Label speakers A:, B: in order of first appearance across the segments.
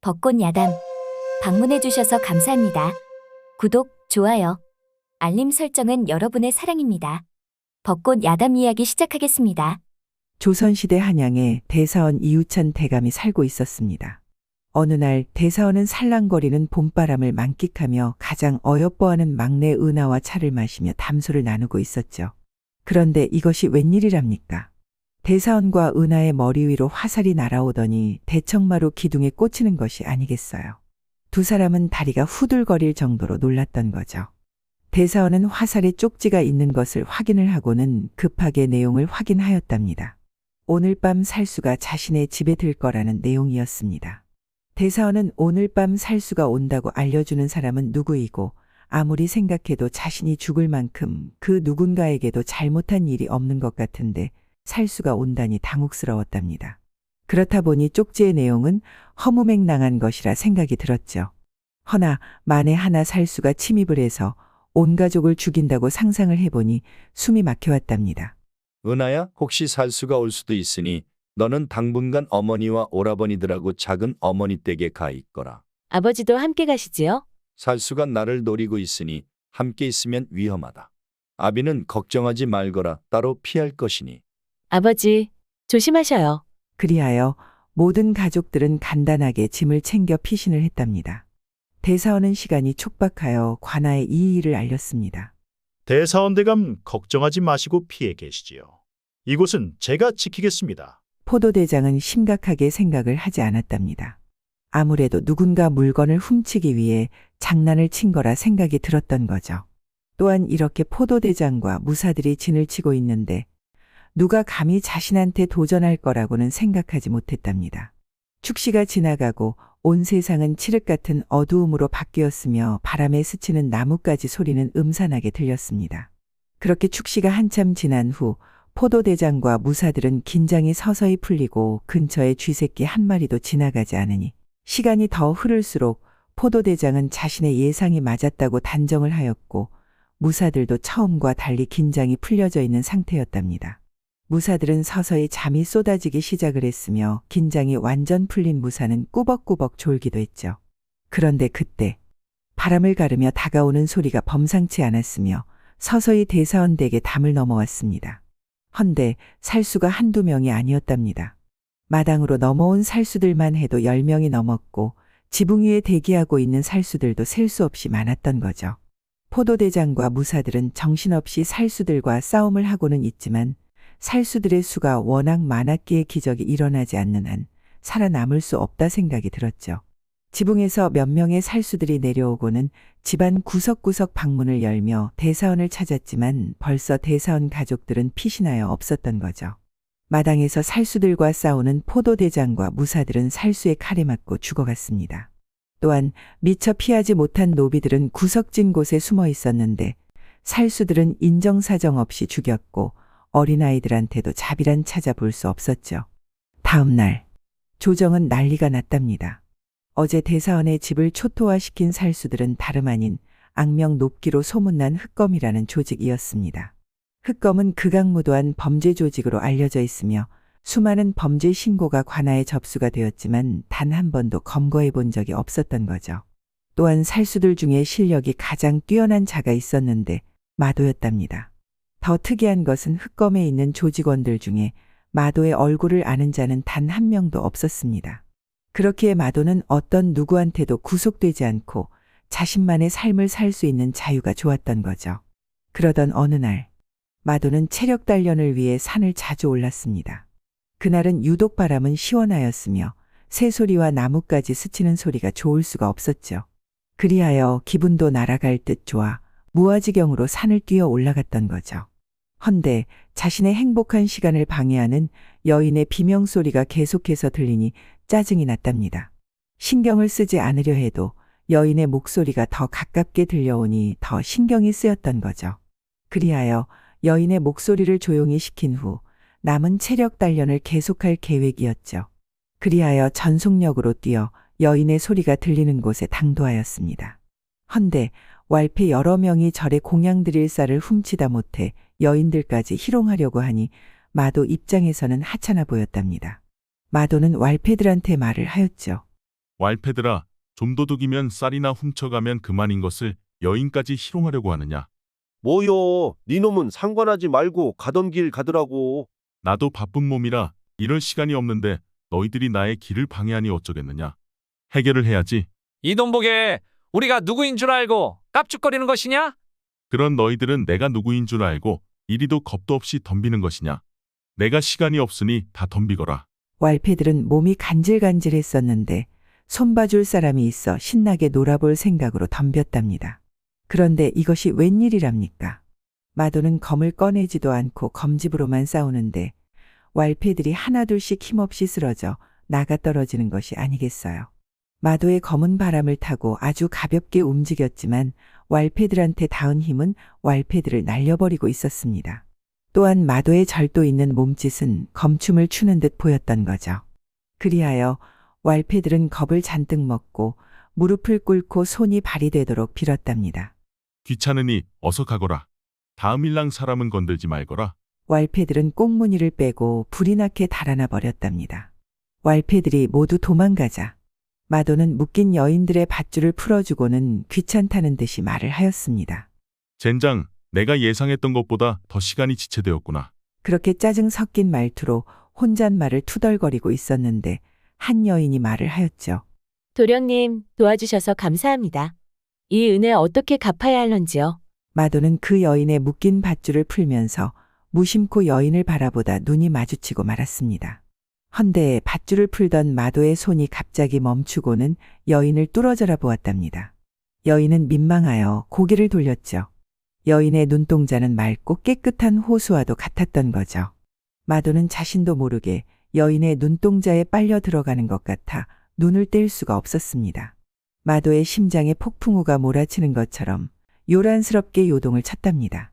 A: 벚꽃 야담 방문해주셔서 감사합니다. 구독, 좋아요, 알림 설정은 여러분의 사랑입니다. 벚꽃 야담 이야기 시작하겠습니다.
B: 조선시대 한양에 대사원 이유찬 대감이 살고 있었습니다. 어느 날 대사원은 살랑거리는 봄바람을 만끽하며 가장 어여뻐하는 막내 은하와 차를 마시며 담소를 나누고 있었죠. 그런데 이것이 웬일이랍니까? 대사원과 은하의 머리 위로 화살이 날아오더니 대청마루 기둥에 꽂히는 것이 아니겠어요. 두 사람은 다리가 후들거릴 정도로 놀랐던 거죠. 대사원은 화살에 쪽지가 있는 것을 확인을 하고는 급하게 내용을 확인하였답니다. 오늘 밤 살수가 자신의 집에 들 거라는 내용이었습니다. 대사원은 오늘 밤 살수가 온다고 알려주는 사람은 누구이고 아무리 생각해도 자신이 죽을 만큼 그 누군가에게도 잘못한 일이 없는 것 같은데 살수가 온다니 당혹스러웠답니다. 그렇다 보니 쪽지의 내용은 허무맹랑한 것이라 생각이 들었죠. 허나 만에 하나 살수가 침입을 해서 온 가족을 죽인다고 상상을 해보니 숨이 막혀왔답니다.
C: 은하야, 혹시 살수가 올 수도 있으니 너는 당분간 어머니와 오라버니들하고 작은 어머니 댁에 가 있거라.
D: 아버지도 함께 가시지요?
C: 살수가 나를 노리고 있으니 함께 있으면 위험하다. 아비는 걱정하지 말거라. 따로 피할 것이니.
D: 아버지, 조심하셔요.
B: 그리하여 모든 가족들은 간단하게 짐을 챙겨 피신을 했답니다. 대사원은 시간이 촉박하여 관아에 이 일을 알렸습니다.
E: 대사원대감 걱정하지 마시고 피해 계시지요. 이곳은 제가 지키겠습니다.
B: 포도대장은 심각하게 생각을 하지 않았답니다. 아무래도 누군가 물건을 훔치기 위해 장난을 친 거라 생각이 들었던 거죠. 또한 이렇게 포도대장과 무사들이 진을 치고 있는데 누가 감히 자신한테 도전할 거라고는 생각하지 못했답니다. 축시가 지나가고 온 세상은 칠흑 같은 어두움으로 바뀌었으며 바람에 스치는 나뭇가지 소리는 음산하게 들렸습니다. 그렇게 축시가 한참 지난 후 포도대장과 무사들은 긴장이 서서히 풀리고 근처에 쥐새끼 한 마리도 지나가지 않으니 시간이 더 흐를수록 포도대장은 자신의 예상이 맞았다고 단정을 하였고 무사들도 처음과 달리 긴장이 풀려져 있는 상태였답니다. 무사들은 서서히 잠이 쏟아지기 시작을 했으며 긴장이 완전 풀린 무사는 꾸벅꾸벅 졸기도 했죠. 그런데 그때 바람을 가르며 다가오는 소리가 범상치 않았으며 서서히 대사원 댁에 담을 넘어왔습니다. 헌데 살수가 한두 명이 아니었답니다. 마당으로 넘어온 살수들만 해도 10명이 넘었고 지붕 위에 대기하고 있는 살수들도 셀 수 없이 많았던 거죠. 포도대장과 무사들은 정신없이 살수들과 싸움을 하고는 있지만 살수들의 수가 워낙 많았기에 기적이 일어나지 않는 한 살아남을 수 없다 생각이 들었죠. 지붕에서 몇 명의 살수들이 내려오고는 집안 구석구석 방문을 열며 대사원을 찾았지만 벌써 대사원 가족들은 피신하여 없었던 거죠. 마당에서 살수들과 싸우는 포도대장과 무사들은 살수의 칼에 맞고 죽어갔습니다. 또한 미처 피하지 못한 노비들은 구석진 곳에 숨어 있었는데 살수들은 인정사정 없이 죽였고 어린아이들한테도 자비란 찾아볼 수 없었죠. 다음 날 조정은 난리가 났답니다. 어제 대사원의 집을 초토화시킨 살수들은 다름 아닌 악명 높기로 소문난 흑검이라는 조직이었습니다. 흑검은 극악무도한 범죄 조직으로 알려져 있으며 수많은 범죄 신고가 관아에 접수가 되었지만 단 한 번도 검거해 본 적이 없었던 거죠. 또한 살수들 중에 실력이 가장 뛰어난 자가 있었는데 마도였답니다. 더 특이한 것은 흑검에 있는 조직원들 중에 마도의 얼굴을 아는 자는 단 한 명도 없었습니다. 그렇기에 마도는 어떤 누구한테도 구속되지 않고 자신만의 삶을 살 수 있는 자유가 좋았던 거죠. 그러던 어느 날 마도는 체력 단련을 위해 산을 자주 올랐습니다. 그날은 유독 바람은 시원하였으며 새소리와 나뭇가지 스치는 소리가 좋을 수가 없었죠. 그리하여 기분도 날아갈 듯 좋아 무아지경으로 산을 뛰어 올라갔던 거죠. 헌데 자신의 행복한 시간을 방해하는 여인의 비명소리가 계속해서 들리니 짜증이 났답니다. 신경을 쓰지 않으려 해도 여인의 목소리가 더 가깝게 들려오니 더 신경이 쓰였던 거죠. 그리하여 여인의 목소리를 조용히 시킨 후 남은 체력 단련을 계속할 계획이었죠. 그리하여 전속력으로 뛰어 여인의 소리가 들리는 곳에 당도하였습니다. 헌데 왈패 여러 명이 절에 공양 드릴 쌀을 훔치다 못해 여인들까지 희롱하려고 하니 마도 입장에서는 하찮아 보였답니다. 마도는 왈패들한테 말을 하였죠.
F: 왈패들아, 좀도둑이면 쌀이나 훔쳐가면 그만인 것을 여인까지 희롱하려고 하느냐.
G: 뭐요? 니놈은 상관하지 말고 가던 길 가더라고.
F: 나도 바쁜 몸이라 이럴 시간이 없는데 너희들이 나의 길을 방해하니 어쩌겠느냐. 해결을 해야지.
H: 이돈 보게 우리가 누구인 줄 알고 깝죽거리는 것이냐?
F: 그런 너희들은 내가 누구인 줄 알고 이리도 겁도 없이 덤비는 것이냐. 내가 시간이 없으니 다 덤비거라.
B: 왈패들은 몸이 간질간질했었는데 손봐줄 사람이 있어 신나게 놀아볼 생각으로 덤볐답니다. 그런데 이것이 웬일이랍니까? 마도는 검을 꺼내지도 않고 검집으로만 싸우는데 왈패들이 하나둘씩 힘없이 쓰러져 나가떨어지는 것이 아니겠어요. 마도의 검은 바람을 타고 아주 가볍게 움직였지만 왈패들한테 닿은 힘은 왈패들을 날려버리고 있었습니다. 또한 마도의 절도 있는 몸짓은 검춤을 추는 듯 보였던 거죠. 그리하여 왈패들은 겁을 잔뜩 먹고 무릎을 꿇고 손이 발이 되도록 빌었답니다.
F: 귀찮으니 어서 가거라. 다음 일랑 사람은 건들지 말거라.
B: 왈패들은 꽁무니를 빼고 불이 나게 달아나 버렸답니다. 왈패들이 모두 도망가자 마도는 묶인 여인들의 밧줄을 풀어주고는 귀찮다는 듯이 말을 하였습니다.
F: 젠장, 내가 예상했던 것보다 더 시간이 지체되었구나.
B: 그렇게 짜증 섞인 말투로 혼잣말을 투덜거리고 있었는데 한 여인이 말을 하였죠.
D: 도령님, 도와주셔서 감사합니다. 이 은혜 어떻게 갚아야 할런지요?
B: 마도는 그 여인의 묶인 밧줄을 풀면서 무심코 여인을 바라보다 눈이 마주치고 말았습니다. 헌데 밧줄을 풀던 마도의 손이 갑자기 멈추고는 여인을 뚫어져라 보았답니다. 여인은 민망하여 고개를 돌렸죠. 여인의 눈동자는 맑고 깨끗한 호수와도 같았던 거죠. 마도는 자신도 모르게 여인의 눈동자에 빨려 들어가는 것 같아 눈을 뗄 수가 없었습니다. 마도의 심장에 폭풍우가 몰아치는 것처럼 요란스럽게 요동을 쳤답니다.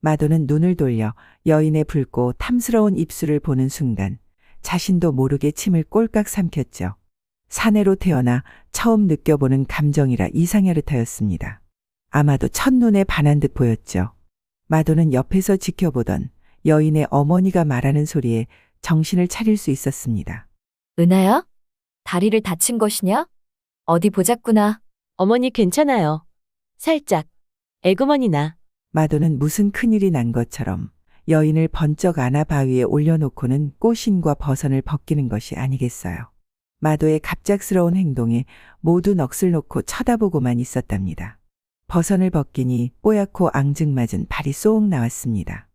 B: 마도는 눈을 돌려 여인의 붉고 탐스러운 입술을 보는 순간 자신도 모르게 침을 꼴깍 삼켰죠. 사내로 태어나 처음 느껴보는 감정이라 이상야릇하였습니다. 아마도 첫눈에 반한 듯 보였죠. 마도는 옆에서 지켜보던 여인의 어머니가 말하는 소리에 정신을 차릴 수 있었습니다.
A: 은하야? 다리를 다친 것이냐? 어디 보자꾸나.
D: 어머니 괜찮아요. 살짝. 에구머니나.
B: 마도는 무슨 큰일이 난 것처럼 여인을 번쩍 안아 바위에 올려놓고는 꼬신과 버선을 벗기는 것이 아니겠어요. 마도의 갑작스러운 행동에 모두 넋을 놓고 쳐다보고만 있었답니다. 버선을 벗기니 뽀얗고 앙증맞은 발이 쏙 나왔습니다.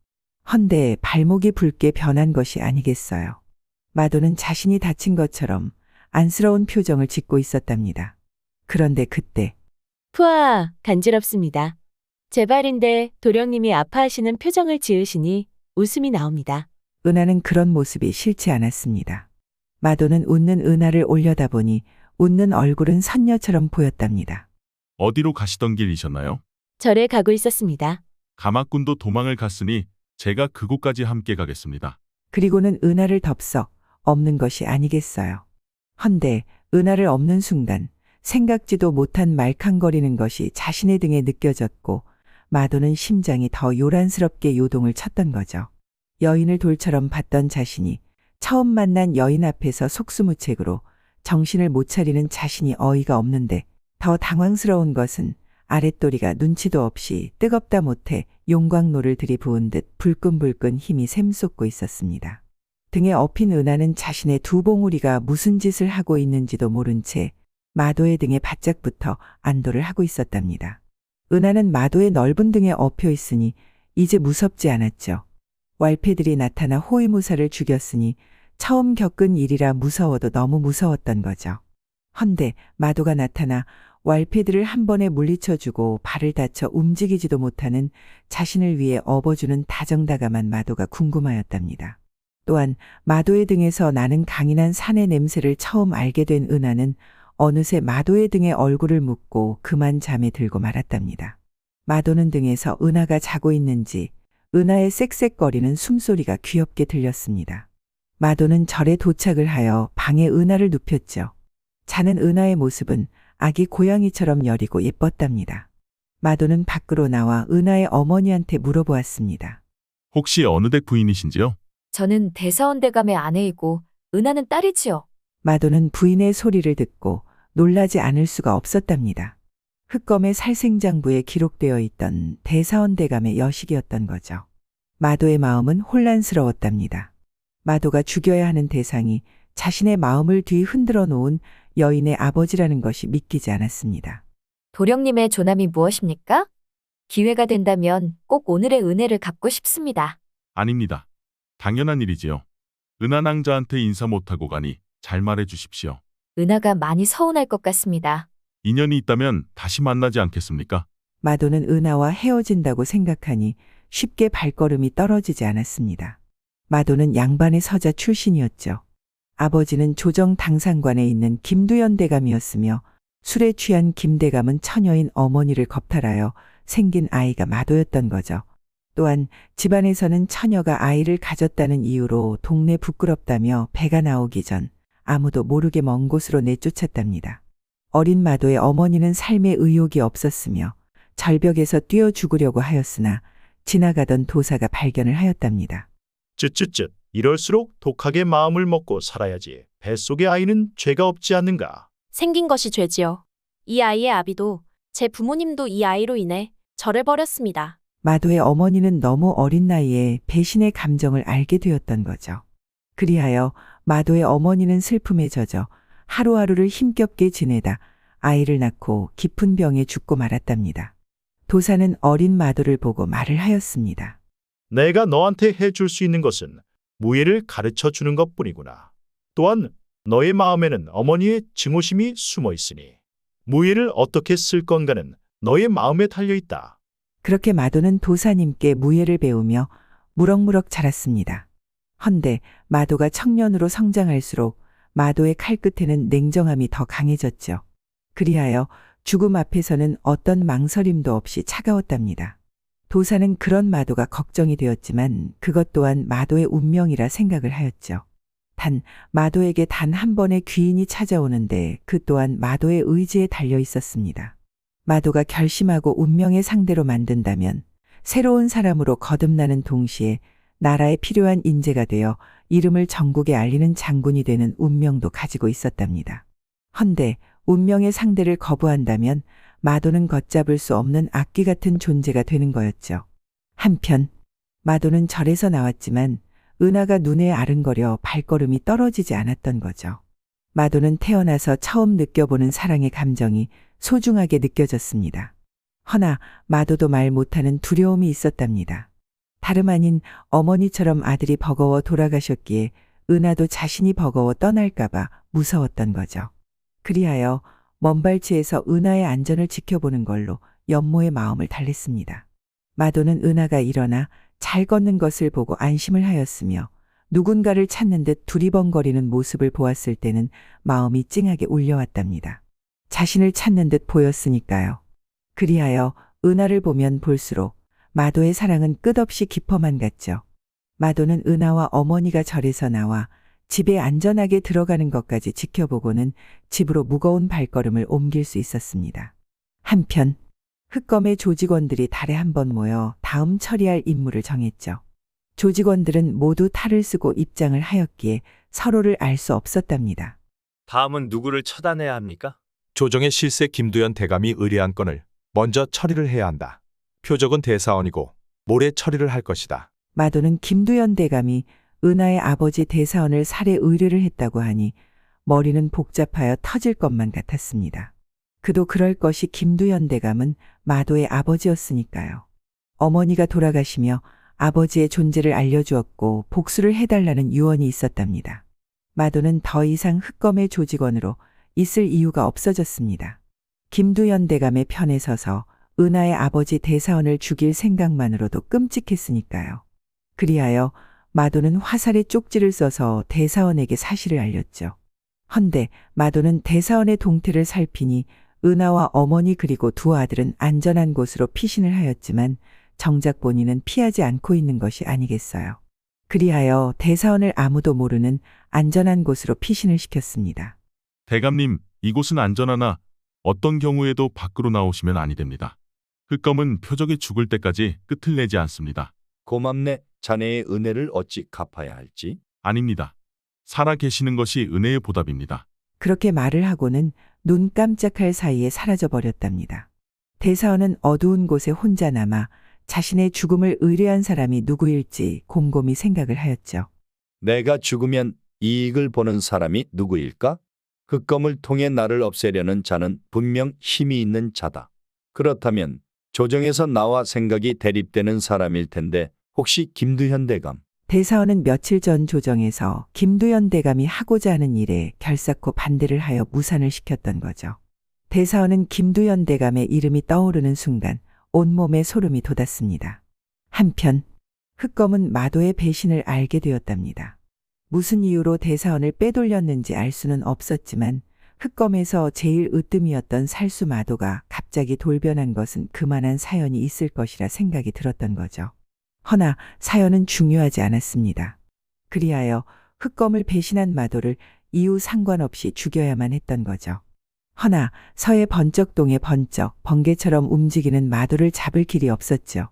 B: 헌데 발목이 붉게 변한 것이 아니겠어요. 마도는 자신이 다친 것처럼 안쓰러운 표정을 짓고 있었답니다. 그런데 그때
D: 푸아, 간지럽습니다. 제 발인데 도령님이 아파하시는 표정을 지으시니 웃음이 나옵니다.
B: 은하는 그런 모습이 싫지 않았습니다. 마도는 웃는 은하를 올려다보니 웃는 얼굴은 선녀처럼 보였답니다.
F: 어디로 가시던 길이셨나요?
D: 절에 가고 있었습니다.
F: 가마꾼도 도망을 갔으니 제가 그곳까지 함께 가겠습니다.
B: 그리고는 은하를 덥석 엎는 것이 아니겠어요. 헌데 은하를 엎는 순간 생각지도 못한 말캉거리는 것이 자신의 등에 느껴졌고 마도는 심장이 더 요란스럽게 요동을 쳤던 거죠. 여인을 돌처럼 봤던 자신이 처음 만난 여인 앞에서 속수무책으로 정신을 못 차리는 자신이 어이가 없는데 더 당황스러운 것은 아랫도리가 눈치도 없이 뜨겁다 못해 용광로를 들이부은 듯 불끈불끈 힘이 샘솟고 있었습니다. 등에 엎인 은하는 자신의 두 봉우리가 무슨 짓을 하고 있는지도 모른 채 마도의 등에 바짝 붙어 안도를 하고 있었답니다. 은하는 마도의 넓은 등에 엎여 있으니 이제 무섭지 않았죠. 왈패들이 나타나 호위무사를 죽였으니 처음 겪은 일이라 무서워도 너무 무서웠던 거죠. 헌데 마도가 나타나 왈패들을 한 번에 물리쳐주고 발을 다쳐 움직이지도 못하는 자신을 위해 업어주는 다정다감한 마도가 궁금하였답니다. 또한 마도의 등에서 나는 강인한 산의 냄새를 처음 알게 된 은하는 어느새 마도의 등에 얼굴을 묻고 그만 잠에 들고 말았답니다. 마도는 등에서 은하가 자고 있는지 은하의 쌕쌕거리는 숨소리가 귀엽게 들렸습니다. 마도는 절에 도착을 하여 방에 은하를 눕혔죠. 자는 은하의 모습은 아기 고양이처럼 여리고 예뻤답니다. 마도는 밖으로 나와 은하의 어머니한테 물어보았습니다.
F: 혹시 어느 댁 부인이신지요?
A: 저는 대사원대감의 아내이고 은하는 딸이지요.
B: 마도는 부인의 소리를 듣고 놀라지 않을 수가 없었답니다. 흑검의 살생장부에 기록되어 있던 대사원 대감의 여식이었던 거죠. 마도의 마음은 혼란스러웠답니다. 마도가 죽여야 하는 대상이 자신의 마음을 뒤 흔들어 놓은 여인의 아버지라는 것이 믿기지 않았습니다.
A: 도령님의 조남이 무엇입니까? 기회가 된다면 꼭 오늘의 은혜를 갚고 싶습니다.
F: 아닙니다. 당연한 일이지요. 은하낭자한테 인사 못하고 가니 잘 말해 주십시오.
A: 은하가 많이 서운할 것 같습니다.
F: 인연이 있다면 다시 만나지 않겠습니까?
B: 마도는 은하와 헤어진다고 생각하니 쉽게 발걸음이 떨어지지 않았습니다. 마도는 양반의 서자 출신이었죠. 아버지는 조정 당상관에 있는 김두연 대감이었으며 술에 취한 김 대감은 처녀인 어머니를 겁탈하여 생긴 아이가 마도였던 거죠. 또한 집안에서는 처녀가 아이를 가졌다는 이유로 동네 부끄럽다며 배가 나오기 전 아무도 모르게 먼 곳으로 내쫓았답니다. 어린 마도의 어머니는 삶에 의욕이 없었으며 절벽에서 뛰어 죽으려고 하였으나 지나가던 도사가 발견을 하였답니다.
E: 쯧쯧쯧. 이럴수록 독하게 마음을 먹고 살아야지. 뱃속의 아이는 죄가 없지 않는가.
I: 생긴 것이 죄지요. 이 아이의 아비도 제 부모님도 이 아이로 인해 저를 버렸습니다.
B: 마도의 어머니는 너무 어린 나이에 배신의 감정을 알게 되었던 거죠. 그리하여 마도의 어머니는 슬픔에 젖어 하루하루를 힘겹게 지내다 아이를 낳고 깊은 병에 죽고 말았답니다. 도사는 어린 마도를 보고 말을 하였습니다.
E: 내가 너한테 해줄 수 있는 것은 무예를 가르쳐 주는 것뿐이구나. 또한 너의 마음에는 어머니의 증오심이 숨어 있으니 무예를 어떻게 쓸 건가는 너의 마음에 달려 있다.
B: 그렇게 마도는 도사님께 무예를 배우며 무럭무럭 자랐습니다. 헌데 마도가 청년으로 성장할수록 마도의 칼끝에는 냉정함이 더 강해졌죠. 그리하여 죽음 앞에서는 어떤 망설임도 없이 차가웠답니다. 도사는 그런 마도가 걱정이 되었지만 그것 또한 마도의 운명이라 생각을 하였죠. 단 마도에게 단 한 번의 귀인이 찾아오는데 그 또한 마도의 의지에 달려 있었습니다. 마도가 결심하고 운명의 상대로 만든다면 새로운 사람으로 거듭나는 동시에 나라에 필요한 인재가 되어 이름을 전국에 알리는 장군이 되는 운명도 가지고 있었답니다. 헌데 운명의 상대를 거부한다면 마도는 걷잡을 수 없는 악귀 같은 존재가 되는 거였죠. 한편 마도는 절에서 나왔지만 은하가 눈에 아른거려 발걸음이 떨어지지 않았던 거죠. 마도는 태어나서 처음 느껴보는 사랑의 감정이 소중하게 느껴졌습니다. 허나 마도도 말 못하는 두려움이 있었답니다. 다름 아닌 어머니처럼 아들이 버거워 돌아가셨기에 은하도 자신이 버거워 떠날까봐 무서웠던 거죠. 그리하여 먼발치에서 은하의 안전을 지켜보는 걸로 연모의 마음을 달랬습니다. 마도는 은하가 일어나 잘 걷는 것을 보고 안심을 하였으며 누군가를 찾는 듯 두리번거리는 모습을 보았을 때는 마음이 찡하게 울려왔답니다. 자신을 찾는 듯 보였으니까요. 그리하여 은하를 보면 볼수록 마도의 사랑은 끝없이 깊어만 갔죠. 마도는 은하와 어머니가 절에서 나와 집에 안전하게 들어가는 것까지 지켜보고는 집으로 무거운 발걸음을 옮길 수 있었습니다. 한편 흑검의 조직원들이 달에 한 번 모여 다음 처리할 임무를 정했죠. 조직원들은 모두 탈을 쓰고 입장을 하였기에 서로를 알 수 없었답니다.
J: 다음은 누구를 처단해야 합니까?
K: 조정의 실세 김두연 대감이 의뢰한 건을 먼저 처리를 해야 한다. 표적은 대사원이고 모레 처리를 할 것이다.
B: 마도는 김두연 대감이 은하의 아버지 대사원을 살해 의뢰를 했다고 하니 머리는 복잡하여 터질 것만 같았습니다. 그도 그럴 것이 김두연 대감은 마도의 아버지였으니까요. 어머니가 돌아가시며 아버지의 존재를 알려주었고 복수를 해달라는 유언이 있었답니다. 마도는 더 이상 흑검의 조직원으로 있을 이유가 없어졌습니다. 김두연 대감의 편에 서서 은하의 아버지 대사원을 죽일 생각만으로도 끔찍했으니까요. 그리하여 마도는 화살에 쪽지를 써서 대사원에게 사실을 알렸죠. 헌데 마도는 대사원의 동태를 살피니 은하와 어머니 그리고 두 아들은 안전한 곳으로 피신을 하였지만 정작 본인은 피하지 않고 있는 것이 아니겠어요. 그리하여 대사원을 아무도 모르는 안전한 곳으로 피신을 시켰습니다.
F: 대감님, 이곳은 안전하나 어떤 경우에도 밖으로 나오시면 아니 됩니다. 흑검은 표적이 죽을 때까지 끝을 내지 않습니다.
C: 고맙네. 자네의 은혜를 어찌 갚아야 할지.
F: 아닙니다. 살아 계시는 것이 은혜의 보답입니다.
B: 그렇게 말을 하고는 눈 깜짝할 사이에 사라져 버렸답니다. 대사원은 어두운 곳에 혼자 남아 자신의 죽음을 의뢰한 사람이 누구일지 곰곰이 생각을 하였죠.
C: 내가 죽으면 이익을 보는 사람이 누구일까? 흑검을 통해 나를 없애려는 자는 분명 힘이 있는 자다. 그렇다면 조정에서 나와 생각이 대립되는 사람일 텐데 혹시 김두현 대감?
B: 대사원은 며칠 전 조정에서 김두현 대감이 하고자 하는 일에 결사코 반대를 하여 무산을 시켰던 거죠. 대사원은 김두현 대감의 이름이 떠오르는 순간 온몸에 소름이 돋았습니다. 한편 흑검은 마도의 배신을 알게 되었답니다. 무슨 이유로 대사원을 빼돌렸는지 알 수는 없었지만 흑검에서 제일 으뜸이었던 살수 마도가 갑자기 돌변한 것은 그만한 사연이 있을 것이라 생각이 들었던 거죠. 허나 사연은 중요하지 않았습니다. 그리하여 흑검을 배신한 마도를 이유 상관없이 죽여야만 했던 거죠. 허나 서해 번쩍동에 번쩍 번개처럼 움직이는 마도를 잡을 길이 없었죠.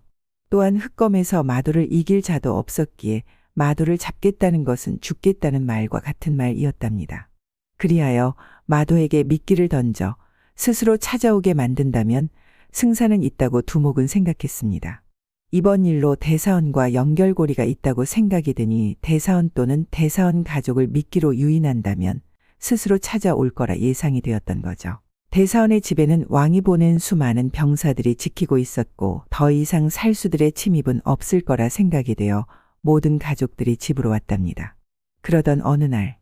B: 또한 흑검에서 마도를 이길 자도 없었기에 마도를 잡겠다는 것은 죽겠다는 말과 같은 말이었답니다. 그리하여 마도에게 미끼를 던져 스스로 찾아오게 만든다면 승산은 있다고 두목은 생각했습니다. 이번 일로 대사원과 연결고리가 있다고 생각이 드니 대사원 또는 대사원 가족을 미끼로 유인한다면 스스로 찾아올 거라 예상이 되었던 거죠. 대사원의 집에는 왕이 보낸 수많은 병사들이 지키고 있었고 더 이상 살수들의 침입은 없을 거라 생각이 되어 모든 가족들이 집으로 왔답니다. 그러던 어느 날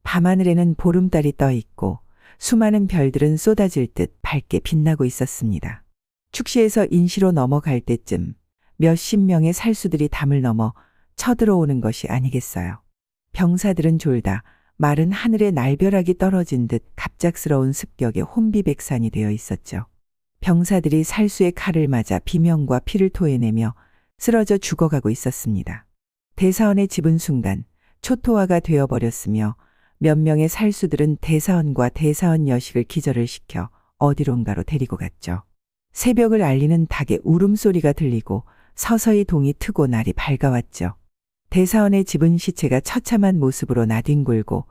B: 밤하늘에는 보름달이 떠 있고 수많은 별들은 쏟아질 듯 밝게 빛나고 있었습니다. 축시에서 인시로 넘어갈 때쯤 몇십 명의 살수들이 담을 넘어 쳐들어오는 것이 아니겠어요. 병사들은 졸다 마른 하늘에 날벼락이 떨어진 듯 갑작스러운 습격에 혼비백산이 되어 있었죠. 병사들이 살수의 칼을 맞아 비명과 피를 토해내며 쓰러져 죽어가고 있었습니다. 대사원의 집은 순간 초토화가 되어버렸으며 몇 명의 살수들은 대사원과 대사원 여식을 기절을 시켜 어디론가로 데리고 갔죠. 새벽을 알리는 닭의 울음소리가 들리고 서서히 동이 트고 날이 밝아왔죠. 대사원의 집은 시체가 처참한 모습으로 나뒹굴고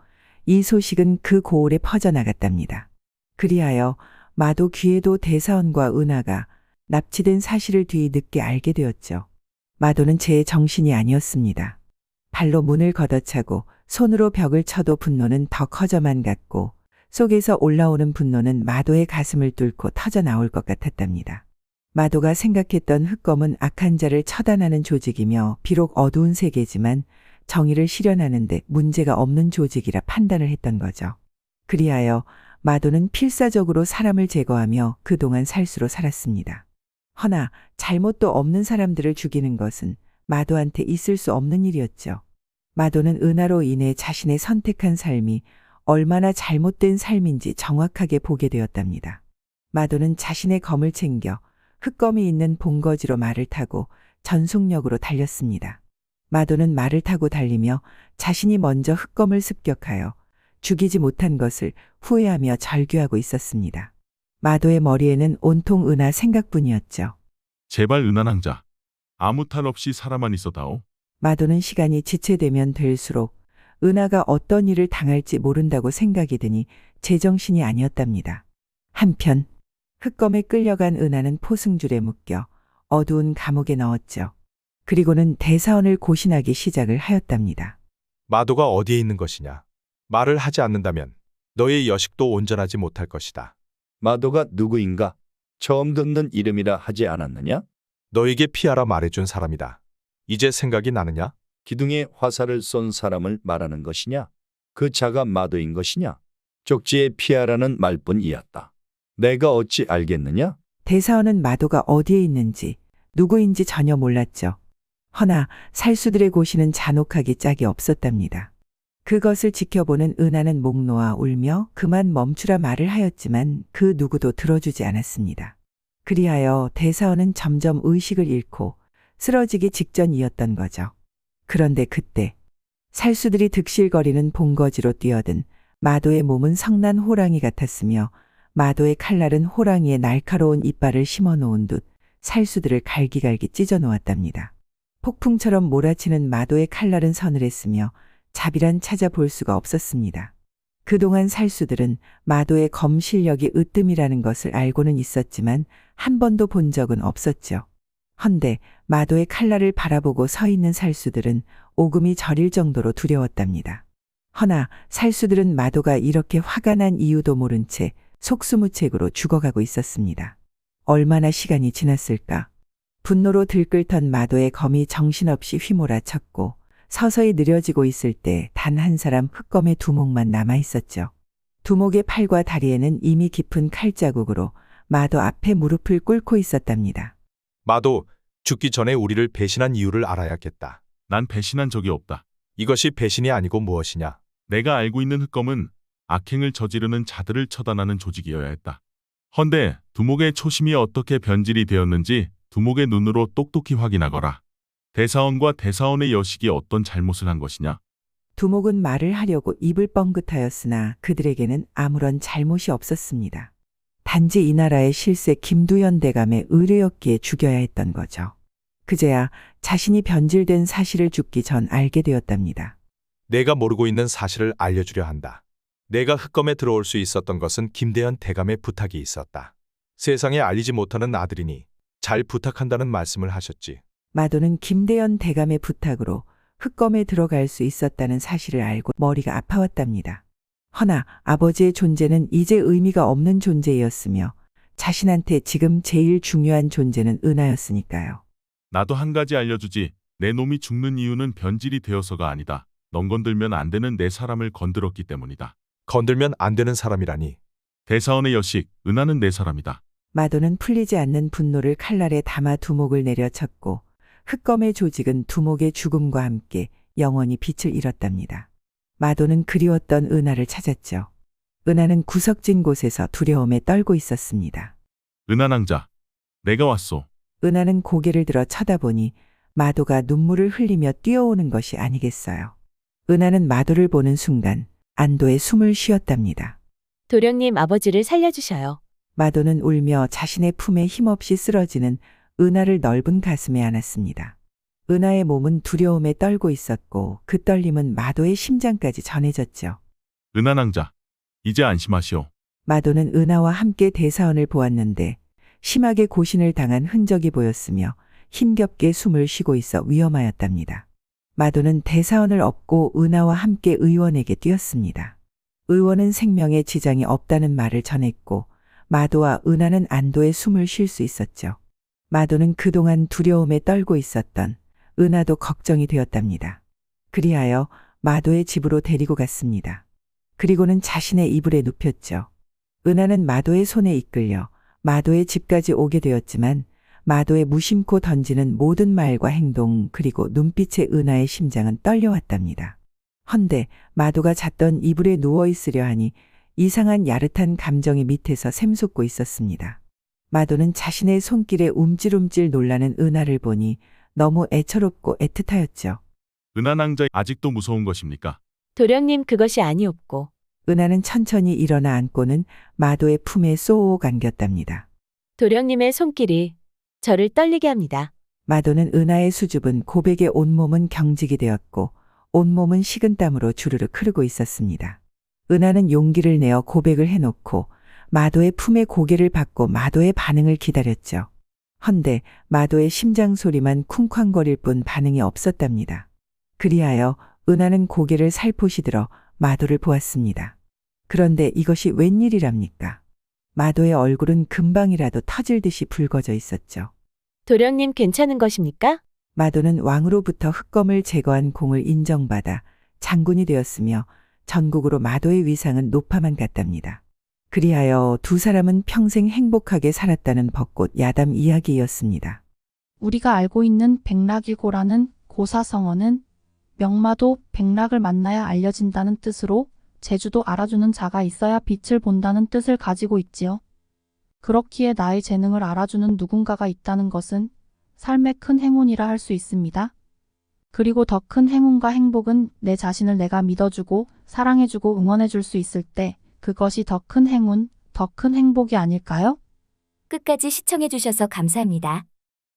B: 이 소식은 그 고을에 퍼져나갔답니다. 그리하여 마도 귀에도 대사원과 은하가 납치된 사실을 뒤늦게 알게 되었죠. 마도는 제 정신이 아니었습니다. 발로 문을 걷어차고 손으로 벽을 쳐도 분노는 더 커져만 갔고 속에서 올라오는 분노는 마도의 가슴을 뚫고 터져나올 것 같았답니다. 마도가 생각했던 흑검은 악한 자를 처단하는 조직이며 비록 어두운 세계지만 정의를 실현하는데 문제가 없는 조직이라 판단을 했던 거죠. 그리하여 마도는 필사적으로 사람을 제거하며 그동안 살수로 살았습니다. 허나 잘못도 없는 사람들을 죽이는 것은 마도한테 있을 수 없는 일이었죠. 마도는 은하로 인해 자신의 선택한 삶이 얼마나 잘못된 삶인지 정확하게 보게 되었답니다. 마도는 자신의 검을 챙겨 흑검이 있는 본거지로 말을 타고 전속력으로 달렸습니다. 마도는 말을 타고 달리며 자신이 먼저 흑검을 습격하여 죽이지 못한 것을 후회하며 절규하고 있었습니다. 마도의 머리에는 온통 은하 생각뿐이었죠.
F: 제발 은하낭자. 아무 탈 없이 살아만 있어다오.
B: 마도는 시간이 지체되면 될수록 은하가 어떤 일을 당할지 모른다고 생각이 드니 제정신이 아니었답니다. 한편 흑검에 끌려간 은하는 포승줄에 묶여 어두운 감옥에 넣었죠. 그리고는 대사원을 고신하기 시작을 하였답니다.
K: 마도가 어디에 있는 것이냐? 말을 하지 않는다면 너의 여식도 온전하지 못할 것이다.
C: 마도가 누구인가? 처음 듣는 이름이라 하지 않았느냐?
K: 너에게 피하라 말해준 사람이다. 이제 생각이 나느냐?
C: 기둥에 화살을 쏜 사람을 말하는 것이냐? 그 자가 마도인 것이냐? 쪽지에 피하라는 말뿐이었다. 내가 어찌 알겠느냐?
B: 대사원은 마도가 어디에 있는지 누구인지 전혀 몰랐죠. 허나 살수들의 고시는 잔혹하기 짝이 없었답니다. 그것을 지켜보는 은하는 목 놓아 울며 그만 멈추라 말을 하였지만 그 누구도 들어주지 않았습니다. 그리하여 대사원은 점점 의식을 잃고 쓰러지기 직전이었던 거죠. 그런데 그때 살수들이 득실거리는 본거지로 뛰어든 마도의 몸은 성난 호랑이 같았으며 마도의 칼날은 호랑이의 날카로운 이빨을 심어놓은 듯 살수들을 갈기갈기 찢어놓았답니다. 폭풍처럼 몰아치는 마도의 칼날은 서늘했으며 자비란 찾아볼 수가 없었습니다. 그동안 살수들은 마도의 검 실력이 으뜸이라는 것을 알고는 있었지만 한 번도 본 적은 없었죠. 헌데 마도의 칼날을 바라보고 서 있는 살수들은 오금이 저릴 정도로 두려웠답니다. 허나 살수들은 마도가 이렇게 화가 난 이유도 모른 채 속수무책으로 죽어가고 있었습니다. 얼마나 시간이 지났을까? 분노로 들끓던 마도의 검이 정신없이 휘몰아쳤고 서서히 느려지고 있을 때 단 한 사람 흑검의 두목만 남아 있었죠. 두목의 팔과 다리에는 이미 깊은 칼자국으로 마도 앞에 무릎을 꿇고 있었답니다.
K: 마도, 죽기 전에 우리를 배신한 이유를 알아야겠다.
F: 난 배신한 적이 없다.
K: 이것이 배신이 아니고 무엇이냐?
F: 내가 알고 있는 흑검은 악행을 저지르는 자들을 처단하는 조직이어야 했다. 헌데 두목의 초심이 어떻게 변질이 되었는지 두목의 눈으로 똑똑히 확인하거라. 대사원과 대사원의 여식이 어떤 잘못을 한 것이냐?
B: 두목은 말을 하려고 입을 뻥긋하였으나 그들에게는 아무런 잘못이 없었습니다. 단지 이 나라의 실세 김두현 대감의 의뢰였기에 죽여야 했던 거죠. 그제야 자신이 변질된 사실을 죽기 전 알게 되었답니다.
K: 내가 모르고 있는 사실을 알려주려 한다. 내가 흑검에 들어올 수 있었던 것은 김대현 대감의 부탁이 있었다. 세상에 알리지 못하는 아들이니 잘 부탁한다는 말씀을 하셨지.
B: 마도는 김대현 대감의 부탁으로 흑검에 들어갈 수 있었다는 사실을 알고 머리가 아파왔답니다. 허나 아버지의 존재는 이제 의미가 없는 존재였으며 자신한테 지금 제일 중요한 존재는 은하였으니까요.
F: 나도 한 가지 알려주지. 내 놈이 죽는 이유는 변질이 되어서가 아니다. 넌 건들면 안 되는 내 사람을 건드렸기 때문이다.
K: 건들면 안 되는 사람이라니.
F: 대사원의 여식, 은하는 내 사람이다.
B: 마도는 풀리지 않는 분노를 칼날에 담아 두목을 내려쳤고 흑검의 조직은 두목의 죽음과 함께 영원히 빛을 잃었답니다. 마도는 그리웠던 은하를 찾았죠. 은하는 구석진 곳에서 두려움에 떨고 있었습니다.
F: 은하낭자, 내가 왔소.
B: 은하는 고개를 들어 쳐다보니 마도가 눈물을 흘리며 뛰어오는 것이 아니겠어요. 은하는 마도를 보는 순간 안도의 숨을 쉬었답니다.
D: 도령님 아버지를 살려주셔요.
B: 마도는 울며 자신의 품에 힘없이 쓰러지는 은하를 넓은 가슴에 안았습니다. 은하의 몸은 두려움에 떨고 있었고 그 떨림은 마도의 심장까지 전해졌죠.
F: 은하낭자, 이제 안심하시오.
B: 마도는 은하와 함께 대사원을 보았는데 심하게 고신을 당한 흔적이 보였으며 힘겹게 숨을 쉬고 있어 위험하였답니다. 마도는 대사원을 업고 은하와 함께 의원에게 뛰었습니다. 의원은 생명에 지장이 없다는 말을 전했고 마도와 은하는 안도의 숨을 쉴 수 있었죠. 마도는 그동안 두려움에 떨고 있었던 은하도 걱정이 되었답니다. 그리하여 마도의 집으로 데리고 갔습니다. 그리고는 자신의 이불에 눕혔죠. 은하는 마도의 손에 이끌려 마도의 집까지 오게 되었지만 마도의 무심코 던지는 모든 말과 행동 그리고 눈빛의 은하의 심장은 떨려왔답니다. 헌데 마도가 잤던 이불에 누워 있으려 하니 이상한 야릇한 감정이 밑에서 샘솟고 있었습니다. 마도는 자신의 손길에 움찔움찔 놀라는 은하를 보니 너무 애처롭고 애틋하였죠.
F: 은하낭자 아직도 무서운 것입니까?
D: 도령님 그것이 아니옵고.
B: 은하는 천천히 일어나 앉고는 마도의 품에 쏙 안겼답니다.
D: 도령님의 손길이 저를 떨리게 합니다.
B: 마도는 은하의 수줍은 고백에 온몸은 경직이 되었고 온몸은 식은땀으로 주르륵 흐르고 있었습니다. 은하는 용기를 내어 고백을 해놓고 마도의 품에 고개를 받고 마도의 반응을 기다렸죠. 헌데 마도의 심장 소리만 쿵쾅거릴 뿐 반응이 없었답니다. 그리하여 은하는 고개를 살포시 들어 마도를 보았습니다. 그런데 이것이 웬일이랍니까? 마도의 얼굴은 금방이라도 터질 듯이 붉어져 있었죠.
D: 도령님 괜찮은 것입니까?
B: 마도는 왕으로부터 흑검을 제거한 공을 인정받아 장군이 되었으며 전국으로 마도의 위상은 높아만 갔답니다. 그리하여 두 사람은 평생 행복하게 살았다는 벚꽃 야담 이야기였습니다.
L: 우리가 알고 있는 백락일고라는 고사성어는 명마도 백락을 만나야 알려진다는 뜻으로 재주도 알아주는 자가 있어야 빛을 본다는 뜻을 가지고 있지요. 그렇기에 나의 재능을 알아주는 누군가가 있다는 것은 삶의 큰 행운이라 할 수 있습니다. 그리고 더 큰 행운과 행복은 내 자신을 내가 믿어주고 사랑해주고 응원해줄 수 있을 때 그것이 더 큰 행운, 더 큰 행복이 아닐까요?
A: 끝까지 시청해주셔서 감사합니다.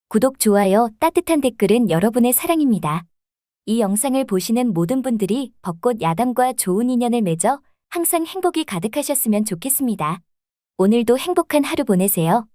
A: 구독, 좋아요, 따뜻한 댓글은 여러분의 사랑입니다. 이 영상을 보시는 모든 분들이 벚꽃 야담과 좋은 인연을 맺어 항상 행복이 가득하셨으면 좋겠습니다. 오늘도 행복한 하루 보내세요.